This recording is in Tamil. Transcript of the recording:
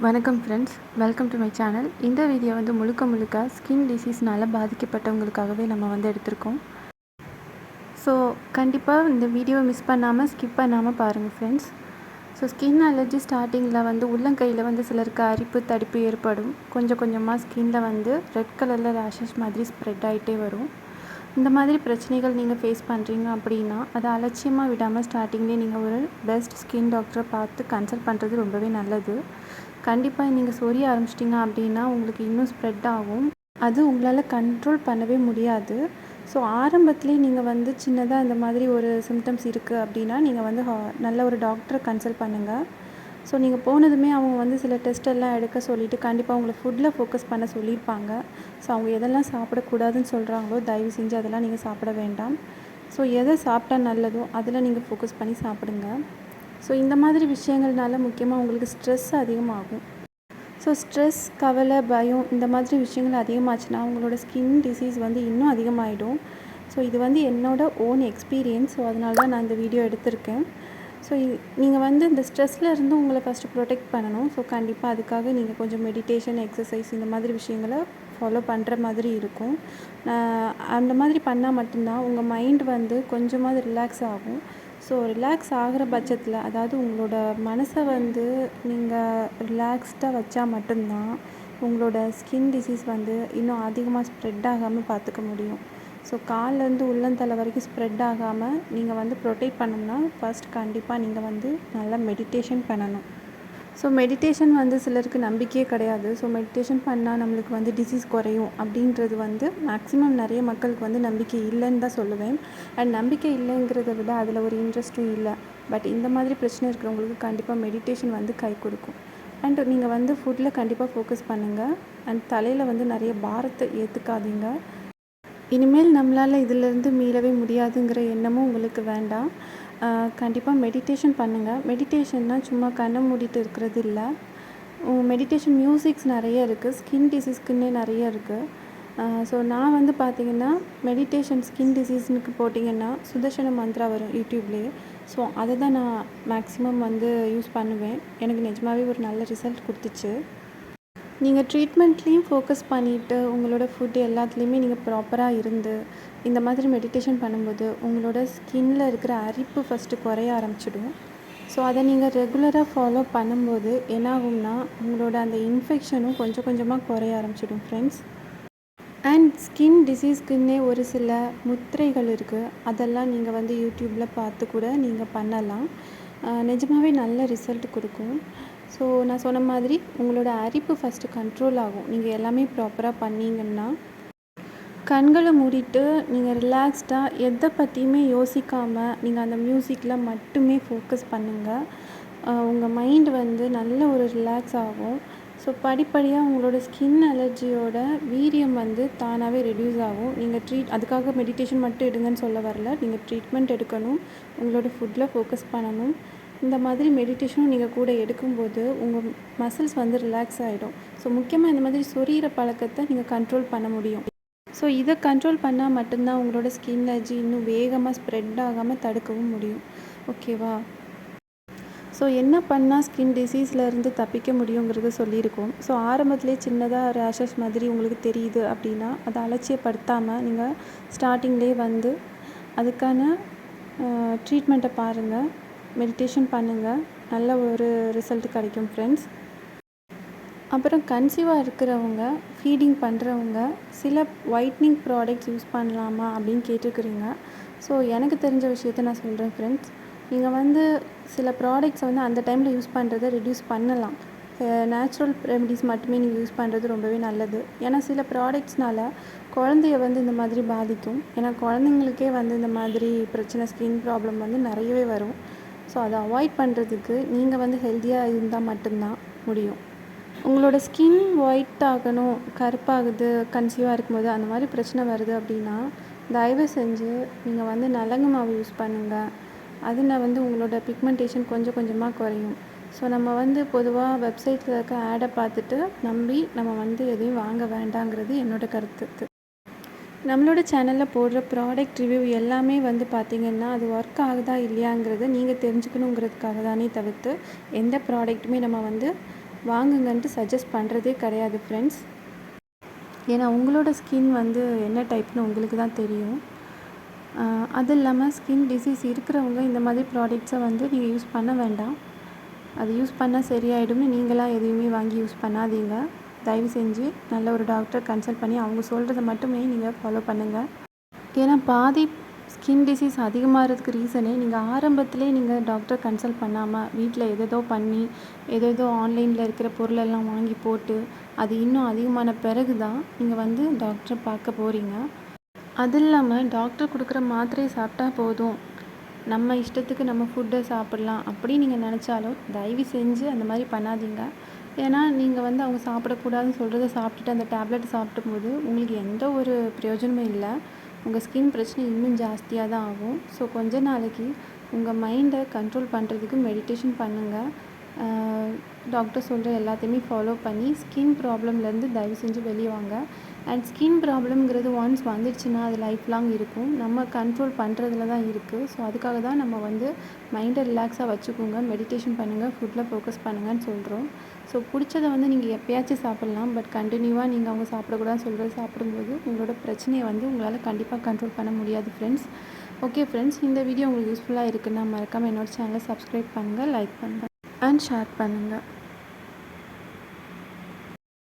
வணக்கம் friends, welcome to my channel. இந்த வீடியோ வந்து முழுக்க ஸ்கின் டிசீஸ்னால் பாதிக்கப்பட்டவங்களுக்காகவே நம்ம வந்து எடுத்திருக்கோம். ஸோ கண்டிப்பாக இந்த வீடியோவை மிஸ் பண்ணாமல் ஸ்கிப் பண்ணாமல் பாருங்கள் ஃப்ரெண்ட்ஸ். ஸோ ஸ்கின் அலர்ஜி ஸ்டார்டிங்கில் வந்து உள்ளங்கையில் வந்து சிலருக்கு அரிப்பு தடிப்பு ஏற்படும். கொஞ்சம் கொஞ்சமாக ஸ்கின்னில் வந்து ரெட் கலரில் ரேஷஸ் மாதிரி ஸ்ப்ரெட் ஆகிட்டே வரும். இந்த மாதிரி பிரச்சனைகள் நீங்கள் ஃபேஸ் பண்ணுறீங்க அப்படின்னா அதை அலட்சியமாக விடாமல் ஸ்டார்டிங்லேயே நீங்கள் ஒரு பெஸ்ட் ஸ்கின் டாக்டரை பார்த்து கன்சல்ட் பண்ணுறது ரொம்பவே நல்லது. கண்டிப்பாக நீங்கள் சொரிய ஆரம்பிச்சிட்டிங்க அப்படின்னா உங்களுக்கு இன்னும் ஸ்ப்ரெட் ஆகும். அது உங்களால் கண்ட்ரோல் பண்ணவே முடியாது. ஸோ ஆரம்பத்துலேயே நீங்கள் வந்து சின்னதாக இந்த மாதிரி ஒரு சிம்டம்ஸ் இருக்குது அப்படின்னா நீங்கள் வந்து நல்ல ஒரு டாக்டரை கன்சல்ட் பண்ணுங்கள். ஸோ நீங்கள் போனதுமே அவங்க வந்து சில டெஸ்ட் எல்லாம் எடுக்க சொல்லிவிட்டு கண்டிப்பாக உங்களை ஃபுட்டில் ஃபோக்கஸ் பண்ண சொல்லியிருப்பாங்க. ஸோ அவங்க எதெல்லாம் சாப்பிடக்கூடாதுன்னு சொல்கிறாங்களோ தயவு செஞ்சு அதெல்லாம் நீங்கள் சாப்பிட வேண்டாம். ஸோ எதை சாப்பிட்டா நல்லதோ அதில் நீங்கள் ஃபோக்கஸ் பண்ணி சாப்பிடுங்க. ஸோ இந்த மாதிரி விஷயங்கள்னால முக்கியமாக உங்களுக்கு ஸ்ட்ரெஸ் அதிகமாகும். ஸோ ஸ்ட்ரெஸ், கவலை, பயம் இந்த மாதிரி விஷயங்கள் அதிகமாச்சுன்னா உங்களோட ஸ்கின் டிசீஸ் வந்து இன்னும் அதிகமாகிடும். ஸோ இது வந்து என்னோடய ஓன் எக்ஸ்பீரியன்ஸ். ஸோ அதனால தான் நான் இந்த வீடியோ எடுத்திருக்கேன். ஸோ நீங்கள் வந்து இந்த ஸ்ட்ரெஸ்ஸில் இருந்து உங்களை ஃபஸ்ட்டு ப்ரொடெக்ட் பண்ணணும். ஸோ கண்டிப்பாக அதுக்காக நீங்கள் கொஞ்சம் மெடிடேஷன், எக்ஸசைஸ் இந்த மாதிரி விஷயங்களை ஃபாலோ பண்ணுற மாதிரி இருக்கும். அந்த மாதிரி பண்ணால் மட்டும்தான் உங்கள் மைண்ட் வந்து கொஞ்சமாவது ரிலாக்ஸ் ஆகும். ஸோ ரிலாக்ஸ் ஆகிற பட்சத்தில், அதாவது உங்களோட மனசை வந்து நீங்கள் ரிலாக்ஸ்டாக வச்சா மட்டும்தான் உங்களோட ஸ்கின் டிசீஸ் வந்து இன்னும் அதிகமாக ஸ்ப்ரெட் ஆகாமல் பார்த்துக்க முடியும். ஸோ கால்லேருந்து உள்ளந்தலை வரைக்கும் ஸ்ப்ரெட் ஆகாமல் நீங்கள் வந்து ப்ரொடெக்ட் பண்ணணும்னா ஃபஸ்ட் கண்டிப்பாக நீங்கள் வந்து நல்லா மெடிடேஷன் பண்ணணும். ஸோ மெடிடேஷன் வந்து சிலருக்கு நம்பிக்கையே கிடையாது. ஸோ மெடிடேஷன் பண்ணால் நம்மளுக்கு வந்து டிசீஸ் குறையும் அப்படின்றது வந்து மேக்ஸிமம் நிறைய மக்களுக்கு வந்து நம்பிக்கை இல்லைன்னு தான் சொல்லுவேன். அண்ட் நம்பிக்கை இல்லைங்கிறத விட அதில் ஒரு இன்ட்ரெஸ்ட்டும் இல்லை. பட் இந்த மாதிரி பிரச்சனை இருக்கிறவங்களுக்கு கண்டிப்பாக மெடிடேஷன் வந்து கை கொடுக்கும். அண்ட் நீங்கள் வந்து ஃபுட்டில் கண்டிப்பாக ஃபோக்கஸ் பண்ணுங்கள். அண்ட் தலையில் வந்து நிறைய பாரத்தை ஏற்றுக்காதீங்க. இனிமேல் நம்மளால் இதிலேருந்து மீளவே முடியாதுங்கிற எண்ணமும் உங்களுக்கு வேண்டாம். கண்டிப்பாக மெடிடேஷன் பண்ணுங்கள். மெடிடேஷன்னா சும்மா கண்ணை மூடிட்டு இருக்கிறது இல்லை. மெடிடேஷன் மியூசிக்ஸ் நிறைய இருக்குது. ஸ்கின் டிசீஸ்க்குன்னே நிறைய இருக்குது. ஸோ நான் வந்து பார்த்திங்கன்னா மெடிடேஷன் ஸ்கின் டிசீஸ்னுக்கு போட்டிங்கன்னா சுதர்ஷன மந்த்ரா வரும் யூடியூப்லேயே. ஸோ அதை தான் நான் மேக்ஸிமம் வந்து யூஸ் பண்ணுவேன். எனக்கு நிஜமாகவே ஒரு நல்ல ரிசல்ட் கொடுத்துச்சு. நீங்கள் ட்ரீட்மெண்ட்லேயும் ஃபோக்கஸ் பண்ணிவிட்டு உங்களோட ஃபுட்டு எல்லாத்துலேயுமே நீங்கள் ப்ராப்பராக இருந்து இந்த மாதிரி மெடிடேஷன் பண்ணும்போது உங்களோட ஸ்கின்னில் இருக்கிற அரிப்பு ஃபஸ்ட்டு குறைய ஆரம்பிச்சிடும். ஸோ அதை நீங்கள் ரெகுலராக ஃபாலோ பண்ணும்போது என்னாகும்னா உங்களோட அந்த இன்ஃபெக்ஷனும் கொஞ்சம் கொஞ்சமாக குறைய ஆரம்பிச்சிடும் ஃப்ரெண்ட்ஸ். அண்ட் ஸ்கின் டிசீஸ்க்குன்னே ஒரு சில முத்திரைகள் இருக்குது. அதெல்லாம் நீங்கள் வந்து யூடியூப்பில் பார்த்து கூட நீங்கள் பண்ணலாம். நிஜமாகவே நல்ல ரிசல்ட் கொடுக்கும். ஸோ நான் சொன்ன மாதிரி உங்களோட அரிப்பு ஃபஸ்ட்டு கண்ட்ரோல் ஆகும். நீங்கள் எல்லாமே ப்ராப்பராக பண்ணிங்கன்னா கண்களை மூடிட்டு நீங்கள் ரிலாக்ஸ்டாக எதை பற்றியுமே யோசிக்காமல் நீங்கள் அந்த மியூசிக்கில் மட்டுமே ஃபோக்கஸ் பண்ணுங்கள். உங்கள் மைண்ட் வந்து நல்ல ஒரு ரிலாக்ஸ் ஆகும். ஸோ படிப்படியாக உங்களோட ஸ்கின் அலர்ஜியோட வீரியம் வந்து தானாகவே ரெடியூஸ் ஆகும். நீங்கள் அதுக்காக மெடிடேஷன் மட்டும் எடுங்கன்னு சொல்ல வரல. நீங்கள் ட்ரீட்மெண்ட் எடுக்கணும், உங்களோட ஃபுட்டில் ஃபோக்கஸ் பண்ணணும். இந்த மாதிரி மெடிடேஷனும் நீங்கள் கூட எடுக்கும்போது உங்கள் மசில்ஸ் வந்து ரிலாக்ஸ் ஆகிடும். ஸோ முக்கியமாக இந்த மாதிரி சொரிகிற பழக்கத்தை நீங்கள் கண்ட்ரோல் பண்ண முடியும். ஸோ இதை கண்ட்ரோல் பண்ணால் மட்டும்தான் உங்களோட ஸ்கின் அலர்ஜி இன்னும் வேகமாக ஸ்ப்ரெட் ஆகாமல் தடுக்கவும் முடியும். ஓகேவா? ஸோ என்ன பண்ணால் ஸ்கின் டிசீஸ்லேருந்து தப்பிக்க முடியுங்கிறத சொல்லியிருக்கோம். ஸோ ஆரம்பத்துலேயே சின்னதாக ரேஷஸ் மாதிரி உங்களுக்கு தெரியுது அப்படின்னா அதை அலட்சியப்படுத்தாமல் நீங்கள் ஸ்டார்டிங்லேயே வந்து அதுக்கான ட்ரீட்மெண்ட்டை பாருங்கள், மெடிடேஷன் பண்ணுங்கள், நல்ல ஒரு ரிசல்ட் கிடைக்கும் ஃப்ரெண்ட்ஸ். அப்புறம் கன்சீவாக இருக்கிறவங்க, ஃபீடிங் பண்ணுறவங்க சில ஒயிட்னிங் ப்ராடக்ட்ஸ் யூஸ் பண்ணலாமா அப்படின்னு கேட்டுருக்குறீங்க. ஸோ எனக்கு தெரிஞ்ச விஷயத்த நான் சொல்கிறேன் ஃப்ரெண்ட்ஸ். நீங்கள் வந்து சில ப்ராடக்ட்ஸை வந்து அந்த டைமில் யூஸ் பண்ணுறதை ரெடியூஸ் பண்ணலாம். நேச்சுரல் ரெமடிஸ் மட்டுமே நீங்கள் யூஸ் பண்ணுறது ரொம்பவே நல்லது. ஏன்னா சில ப்ராடக்ட்ஸ்னால் குழந்தைய வந்து இந்த மாதிரி பாதிக்கும். ஏன்னா குழந்தைங்களுக்கே வந்து இந்த மாதிரி பிரச்சனை, ஸ்கின் ப்ராப்ளம் வந்து நிறையவே வரும். ஸோ அதை அவாய்ட் பண்ணுறதுக்கு நீங்கள் வந்து ஹெல்த்தியாக இருந்தால் மட்டும்தான் முடியும். உங்களோட ஸ்கின் ஒயிட் ஆகணும், கருப்பாகுது கன்சீவாக இருக்கும்போது அந்த மாதிரி பிரச்சனை வருது அப்படின்னா தயவு செஞ்சு நீங்கள் வந்து நலங்கு மாவு யூஸ் பண்ணுங்கள். அதில் வந்து உங்களோட பிக்மெண்டேஷன் கொஞ்சம் கொஞ்சமாக குறையும். ஸோ நம்ம வந்து பொதுவாக வெப்சைட்டில் இருக்க ஆடை பார்த்துட்டு நம்பி நம்ம வந்து எதையும் வாங்க வேண்டாங்கிறது என்னோடய கருத்து. நம்மளோட சேனலில் போடுற ப்ராடக்ட் ரிவ்யூ எல்லாமே வந்து பார்த்திங்கன்னா அது ஒர்க் ஆகுதா இல்லையாங்கிறத நீங்கள் தெரிஞ்சுக்கணுங்கிறதுக்காக தானே தவிர்த்து எந்த ப்ராடக்ட்டுமே நம்ம வந்து வாங்குங்கன்ட்டு சஜஸ்ட் பண்ணுறதே கிடையாது ஃப்ரெண்ட்ஸ். ஏன்னா உங்களோட ஸ்கின் வந்து என்ன டைப்னு உங்களுக்கு தான் தெரியும். அது இல்லாமல் ஸ்கின் டிசீஸ் இருக்கிறவங்க இந்த மாதிரி ப்ராடக்ட்ஸை வந்து நீங்கள் யூஸ் பண்ண வேண்டாம். அது யூஸ் பண்ணால் சரியாயிடும்னு நீங்களாம் எதையுமே வாங்கி யூஸ் பண்ணாதீங்க. தயவு செஞ்சு நல்ல ஒரு டாக்டர் கன்சல்ட் பண்ணி அவங்க சொல்கிறத மட்டுமே நீங்கள் ஃபாலோ பண்ணுங்கள். ஏன்னா பாதி ஸ்கின் டிசீஸ் அதிகமாகிறதுக்கு ரீசனே நீங்கள் ஆரம்பத்திலே நீங்கள் டாக்டர் கன்சல்ட் பண்ணாமல் வீட்டில் எதேதோ பண்ணி ஏதேதோ ஆன்லைனில் இருக்கிற பொருளெல்லாம் வாங்கி போட்டு அது இன்னும் அதிகமான பிறகு தான் நீங்கள் வந்து டாக்டரை பார்க்க போகிறீங்க. அது இல்லாமல் டாக்டர் கொடுக்குற மாத்திரையை சாப்பிட்டா போதும், நம்ம இஷ்டத்துக்கு நம்ம ஃபுட்டை சாப்பிட்லாம் அப்படி நீங்கள் நினச்சாலும் தயவு செஞ்சு அந்த மாதிரி பண்ணாதீங்க. ஏன்னா நீங்கள் வந்து அவங்க சாப்பிடக்கூடாதுன்னு சொல்கிறத சாப்பிட்டுட்டு அந்த டேப்லெட் சாப்பிடும்போது உங்களுக்கு எந்த ஒரு பிரயோஜனமும் இல்லை. உங்கள் ஸ்கின் பிரச்சனை இன்னும் ஜாஸ்தியாக தான் ஆகும். ஸோ கொஞ்ச நாளைக்கு உங்கள் மைண்டை கண்ட்ரோல் பண்ணுறதுக்கு மெடிடேஷன் பண்ணுங்கள். டாக்டர் சொல்கிற எல்லாத்தையுமே ஃபாலோ பண்ணி ஸ்கின் ப்ராப்ளம்லேருந்து தயவு செஞ்சு வெளியே வாங்க. அண்ட் ஸ்கின் ப்ராப்ளம்ங்கிறது ஒன்ஸ் வந்துடுச்சுன்னா அது லைஃப் லாங் இருக்கும். நம்ம கண்ட்ரோல் பண்ணுறதுல தான் இருக்குது. ஸோ அதுக்காக தான் நம்ம வந்து மைண்டை ரிலாக்ஸாக வச்சுக்கோங்க, மெடிடேஷன் பண்ணுங்கள், ஃபுட்டில் ஃபோக்கஸ் பண்ணுங்கன்னு சொல்கிறோம். ஸோ பிடிச்சதை வந்து நீங்கள் எப்போயாச்சும் சாப்பிட்லாம். பட் கண்டினியூவாக நீங்கள் அவங்க சாப்பிடக்கூடாதுன்னு சொல்கிறது சாப்பிடும்போது உங்களோட பிரச்சனையை வந்து உங்களால் கண்டிப்பாக கண்ட்ரோல் பண்ண முடியாது ஃப்ரெண்ட்ஸ். ஓகே ஃப்ரெண்ட்ஸ், இந்த வீடியோ உங்களுக்கு யூஸ்ஃபுல்லாக இருக்குன்னா மறக்காமல் என்னோட சேனலை சப்ஸ்கிரைப் பண்ணுங்கள், லைக் பண்ணுங்கள் அண்ட் ஷேர் பண்ணுங்கள்.